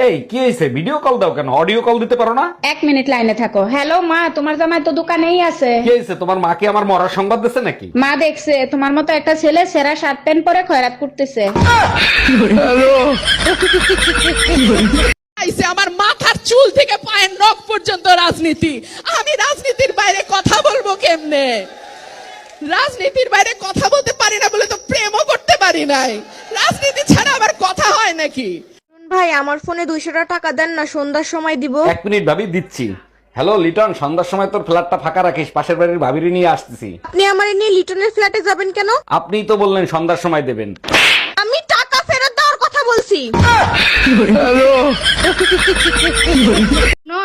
এই কি হয়েছে? ভিডিও কল দাও কেন? অডিও কল দিতে পারো না? 1 মিনিট লাইনে থাকো। হ্যালো মা, তোমার জামাই তো দোকানেই আছে। কি হয়েছে? তোমার মা কি আমার মরার সংবাদ দিচ্ছে নাকি? মা দেখছে তোমার মতো একটা ছেলে সেরা শার্ট প্যান্ট পরে খয়রাত করতেছে। আমার মাথার চুল থেকে পায়ের নখ পর্যন্ত রাজনীতি। আমি রাজনীতির বাইরে কথা বলবো কেমনে? রাজনীতির বাইরে কথা বলতে পারি না বলে তো প্রেমও করতে পারি নাই। রাজনীতি ছাড়া আবার কথা হয় নাকি? ভাই আমার ফোনে 200 টাকা দেন না, সন্ধ্যার সময় দিব। 1 মিনিট ভাবি, দিচ্ছি। হ্যালো লিটন, সন্ধ্যার সময় তোর ফ্ল্যাটটা ফাঁকা রাখিস, পাশের বাড়ির ভাবিরি নিয়ে আসতেছি। আপনি আমার নিয়ে লিটনের ফ্ল্যাটে যাবেন কেন? আপনিই তো বললেন সন্ধ্যার সময় দেবেন। আমি টাকা ফেরত দেওয়ার কথা বলছি।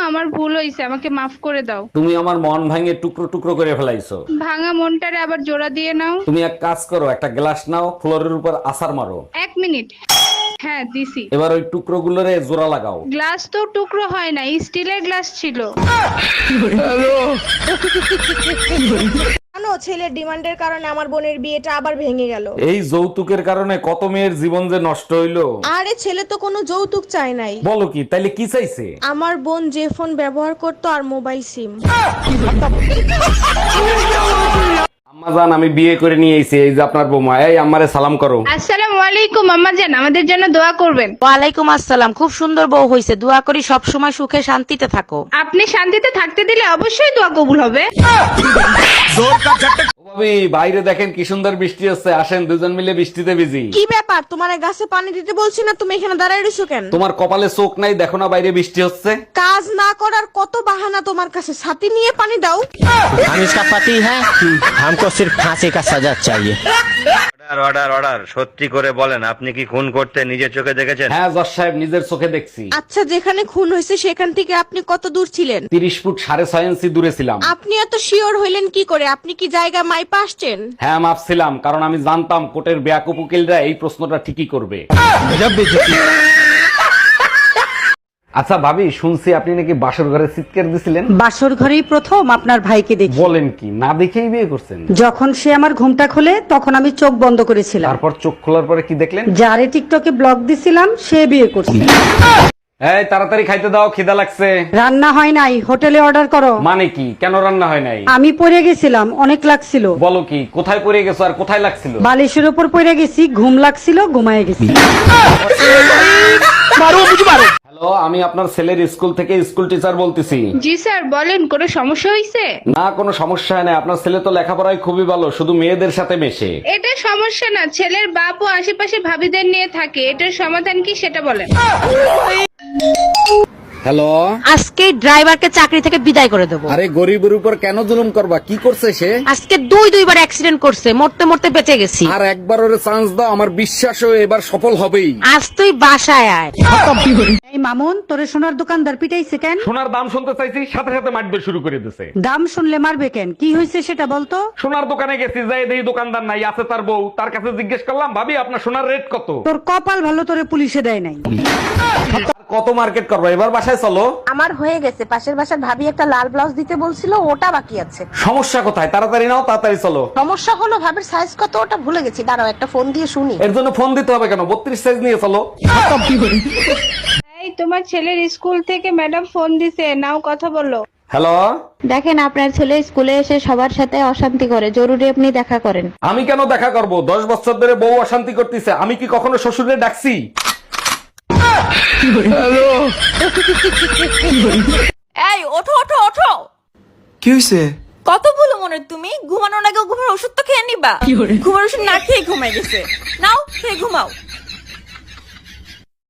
আমার ভুল হয়েছে, আমাকে মাফ করে দাও। তুমি আমার মন ভাঙে টুকরো টুকরো করে ফেলাইছো। ভাঙা মনটারে আবার জোড়া দিয়ে নাও। তুমি এক কাজ করো, একটা গ্লাস নাও, ফ্লোরের উপর আছাড় মারো। 1 মিনিট। হ্যাঁ দিছি। এবার ওই টুকরো গুলোরে জোড়া লাগাও। গ্লাস তো টুকরো হয় না, স্টিলের গ্লাস ছিল। জানো ছেলের ডিমান্ডের কারণে আমার বোনের বিয়েটা আবার ভেঙে গেল। এই যৌতুকের কারণে কত মেয়ের জীবন যে নষ্ট হইলো। আরে ছেলে তো কোনো যৌতুক চায় নাই। বলো কি? তাইলে কি চাইছে? আমার বোন যে ফোন ব্যবহার করতো আর মোবাইল সিম। আম্মাজান, আমি বিয়ে করে নিয়ে এসেছি, এই যে আপনার বৌমা। এই আম্মারে সালাম করো। আসসালামু আলাইকুম আম্মা জান, আমাদের জন্য দোয়া করবেন। ওয়ালাইকুম আসসালাম। খুব সুন্দর বউ হইছে, দোয়া করি সব সময় সুখে শান্তিতে থাকো। আপনি শান্তিতে থাকতে দিলে অবশ্যই দোয়া কবুল হবে। ও ভাবি, বাইরে দেখেন কি সুন্দর বৃষ্টি হচ্ছে, আসেন দুজন মিলে বৃষ্টিতে ভিজি। কি ব্যাপার, তোমার গাছে পানি দিতে বলছি না, তুমি এখানে দাঁড়ায় রইছো কেন? তোমার কপালে চোখ নাই, দেখো না বাইরে বৃষ্টি হচ্ছে। কাজ না করার কত বাহানা তোমার কাছে, ছাতি নিয়ে পানি দাও। हम इसका पति है, हमको सिर्फ फांसी का सजा चाहिए। অর্ডার অর্ডার, সত্যি করে বলেন, আপনি কি খুন করতে নিজের চোখে দেখেছেন? হ্যাঁ জজ সাহেব, নিজের চোখে দেখছি। আচ্ছা, যেখানে খুন হয়েছে সেখান থেকে আপনি কত দূর ছিলেন? 30 ফুট 6.5 ইঞ্চি দূরে ছিলাম। আপনি এত শিওর হইলেন কি করে? আপনি কি জায়গা মাইপা আসছেন? হ্যাঁ মাপছিলাম, কারণ আমি জানতাম কোর্টের বেয়াকুব উকিলরা এই প্রশ্নটা ঠিকই করবে। আচ্ছা ভাবি, শুনছি আপনি নাকি বাসর ঘরে চিৎকার দিছিলেন। বাসর ঘরেই প্রথম আপনার ভাইকে দেখি। বলেন কি? না দেখেই বিয়ে করছেন? যখন সে আমার ঘুমটা খোলে তখন আমি চোখ বন্ধ করেছিলাম। তারপর চোখ খোলার পরে কি দেখলেন? যারে টিকটকে ব্লগ দিছিলাম সে বিয়ে করছে। এই তাড়াতাড়ি খাইতে দাও, খিদা লাগছে। রান্না হয় নাই, হোটেলে অর্ডার করো। মানে কি? কেন রান্না হয় নাই? আমি পড়ে গেছিলাম, অনেক লাগছিল। বলো কি? কোথায় পড়ে গেছো আর কোথায় লাগছিল? বালিশের উপর পড়ে গেছি, ঘুম লাগছিল, ঘুমায় গেছি। হ্যালো, আমি আপনার ছেলের স্কুল থেকে স্কুল টিচার বলতেছি। জি স্যার বলেন, কোনো সমস্যা হয়েছে? না, কোনো সমস্যা হয় না। আপনার ছেলে তো লেখাপড়ায় খুবই ভালো, শুধু মেয়েদের সাথে মেশে। এটা সমস্যা না, ছেলের বাপ ও আশেপাশে ভাবিদের নিয়ে থাকে। এটার সমাধান কি সেটা বলেন। হ্যালো, আজকে ড্রাইভারকে চাকরি থেকে বিদায় করে দেবো। আরে গরিবের উপর কেন জুলুম করবা? কি করছে সে? আজকে দুইবার অ্যাক্সিডেন্ট করছে, মরতে মরতে বেঁচে গেছি। আর একবার ওরে চান্স দাও, আমার বিশ্বাস ও এবার সফল হবেই। আজ তুই বাসায় আয়। এই মামুন, তোরে সোনার দোকানদার পিটাইছে কেন? সোনার দাম শুনতে চাইছি, সাথে সাথে মারবে শুরু করে দিছে। দাম শুনলে মারবে কেন? কি হয়েছে সেটা বলতো। সোনার দোকানে গেছি, যাই দেখি দোকানদার নাই, আছে তার বউ। তার কাছে জিজ্ঞেস করলাম, ভাবি আপনার সোনার রেট কত? তোর কপাল ভালো, তোরে পুলিশে দেয় নাই। কত মার্কেট করবো, এবার বাসায় চলো। আমার হয়ে গেছে, পাশের বাসার ভাবি একটা লাল ব্লাউজ দিতে বলছিল, ওটা বাকি আছে। সমস্যা কোথায়? তাড়াতাড়ি নাও, তাড়াতাড়ি চলো। সমস্যা হলো ভাবির সাইজ কত ওটা ভুলে গেছি, দাঁড়াও একটা ফোন দিয়ে শুনি। এর জন্য ফোন দিতে হবে কেন? 32 সাইজ নিয়ে চলো। এই তোমার ছেলের স্কুল থেকে ম্যাডাম ফোন দিছে, নাও কথা বলো। হ্যালো, দেখেন আপনার ছেলে স্কুলে এসে সবার সাথে অশান্তি করে, জরুরি আপনি দেখা করেন। আমি কেন দেখা করব? 10 বছর ধরে বউ অশান্তি করতেছে, আমি কি কখনো শ্বশুরে ডাকছি? এই ওঠো ওঠো ওঠো। কি হয়েছে? কত ভুলো মনে, তুমি ঘুমানোর আগে ঘুমের ওষুধ তো খেয়ে নিবা। ঘুমের ওষুধ না খেয়ে ঘুমাই গেছে, নাও খেয়ে ঘুমাও।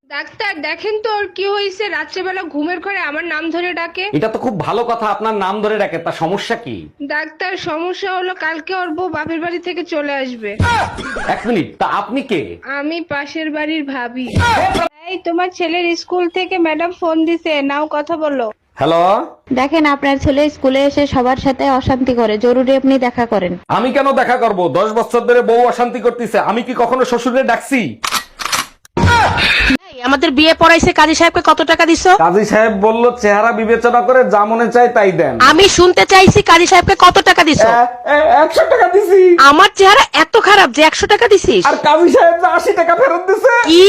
ডাক্তার দেখেন তো ওর কি হয়েছে, রাত্রেবেলা ঘুমের ঘরে আমার নাম ধরে ডাকে। এটা তো খুব ভালো কথা, আপনার নাম ধরে ডাকে, তা সমস্যা কি? ডাক্তার সমস্যা হলো কালকে ওর বউ বাপের বাড়ি থেকে চলে আসবে। 1 মিনিট, তা আপনি কে? আমি পাশের বাড়ির ভাবি। এই তোমার ছেলের স্কুল থেকে ম্যাডাম ফোন দিছে, নাও কথা বলো। হ্যালো, দেখেন আপনার ছেলে স্কুলে এসে সবার সাথে অশান্তি করে, জরুরি আপনি দেখা করেন। আমি কেন দেখা করব? 10 বছর ধরে বউ অশান্তি করতেছে, আমি কি কখনো শ্বশুরে ডাকছি? আমাদের বিয়ে পড়াইছে, কাজী সাহেবকে কত টাকা দিছো? কাজী সাহেব বলল চেহারা বিবেচনা করে যা মনে চায় তাই দেন। আমি শুনতে চাইছি কাজী সাহেবকে কত টাকা দিছো? 100 টাকা দিছি। আমার চেহারা এত খারাপ যে 100 টাকা দিছিস? আর কাজী সাহেব 80 টাকা ফেরত দিছে। কি?